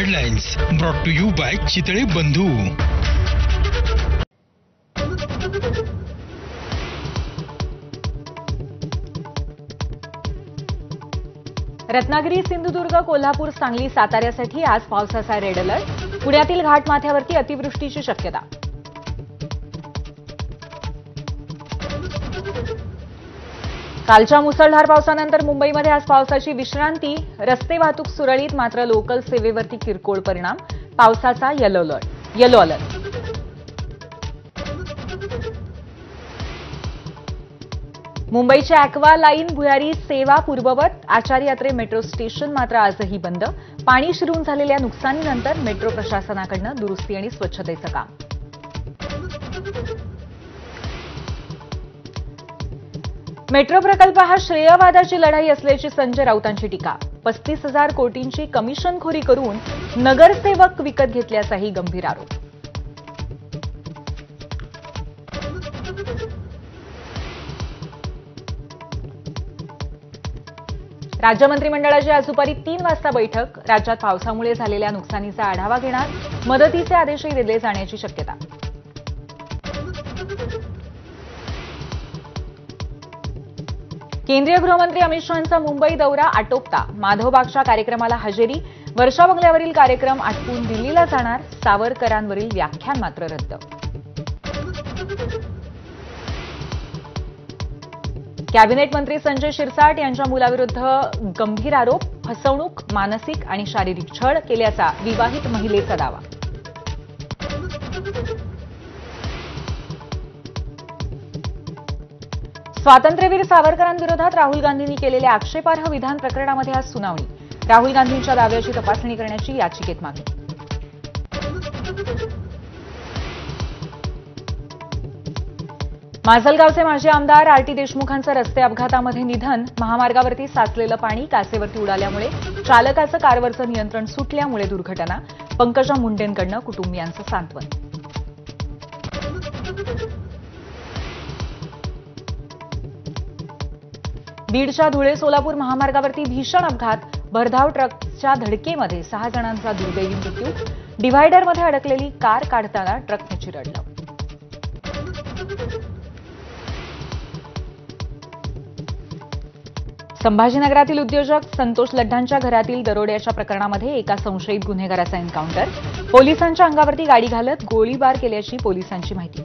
Headlines brought to you by Chitale Bandhu. Ratnagiri, Sindhudurg, Kolhapur, Sangli, साताऱ्यासाठी आज पावसाचा red alert. पुण्यातील घाटमाथ्यावरती अतिवृष्टीची शक्यता। कालच्या मुसळधार पावसानंतर मुंबईमध्ये आज पावसाची विश्रांती। रस्ते वाहतूक सुरळीत, मात्र लोकल सेवेवरती किरकोळ परिणाम। पावसाचा येलो अलर्ट। मुंबईच्या अॅक्वा लाईन भुयारी सेवा पूर्ववत। आचार्य यात्रे मेट्रो स्टेशन मात्र आजही बंद। पाणी शिरून झालेल्या नुकसानीनंतर मेट्रो प्रशासनाकडून दुरुस्ती आणि स्वच्छतेचं काम। मेट्रो प्रकल्प हा श्रेयवादाची लढाई असल्याची संजय राऊतांची टीका। 35,000 कोटींची कमिशनखोरी करून नगरसेवक विकत घेतल्याचाही गंभीर आरोप। राज्य मंत्रिमंडळाची आज दुपारी 3 वाजता बैठक। राज्यात पावसामुळे झालेल्या नुकसानीचा आढावा घेणार। मदतीचे आदेशही दिले जाण्याची शक्यता। केंद्रीय गृहमंत्री अमित शहांचा मुंबई दौरा आटोपता। माधवबागच्या कार्यक्रमाला हजेरी। वर्षा बंगल्यावरील कार्यक्रम आटपून दिल्लीला जाणार। सावरकरांवरील व्याख्यान मात्र रद्द। कॅबिनेट मंत्री संजय शिरसाट यांच्या मुलाविरुद्ध गंभीर आरोप। फसवणूक, मानसिक आणि शारीरिक छळ केल्याचा विवाहित महिलेचा दावा। स्वातंत्र्यवीर सावरकरांविरोधात राहुल गांधींनी केलेल्या आक्षेपार्ह विधान प्रकरणामध्ये आज सुनावणी। राहुल गांधींच्या दाव्याची तपासणी करण्याची याचिकेत मागणी। माजलगावचे माजी आमदार आर.टी. देशमुखांचं रस्ते अपघातामध्ये निधन। महामार्गावरती साचलेलं पाणी काचेवरती उडाल्यामुळे चालकाचं कारवरचं नियंत्रण सुटल्यामुळे दुर्घटना। पंकजा मुंडेंकडून कुटुंबियांचं सांत्वन। बीडच्या धुळे सोलापूर महामार्गावरती भीषण अपघात। भरधाव ट्रकच्या धडकेमध्ये 6 जणांचा दुर्दैवी मृत्यू। डिव्हायडरमध्ये अडकलेली कार काढताना ट्रकने चिरडलं। संभाजीनगरातील उद्योजक संतोष लड्ढांच्या घरातील दरोड्याच्या प्रकरणामध्ये एका संशयित गुन्हेगाराचा एन्काउंटर। पोलिसांच्या अंगावरती गाडी घालत गोळीबार केल्याची पोलिसांची माहिती।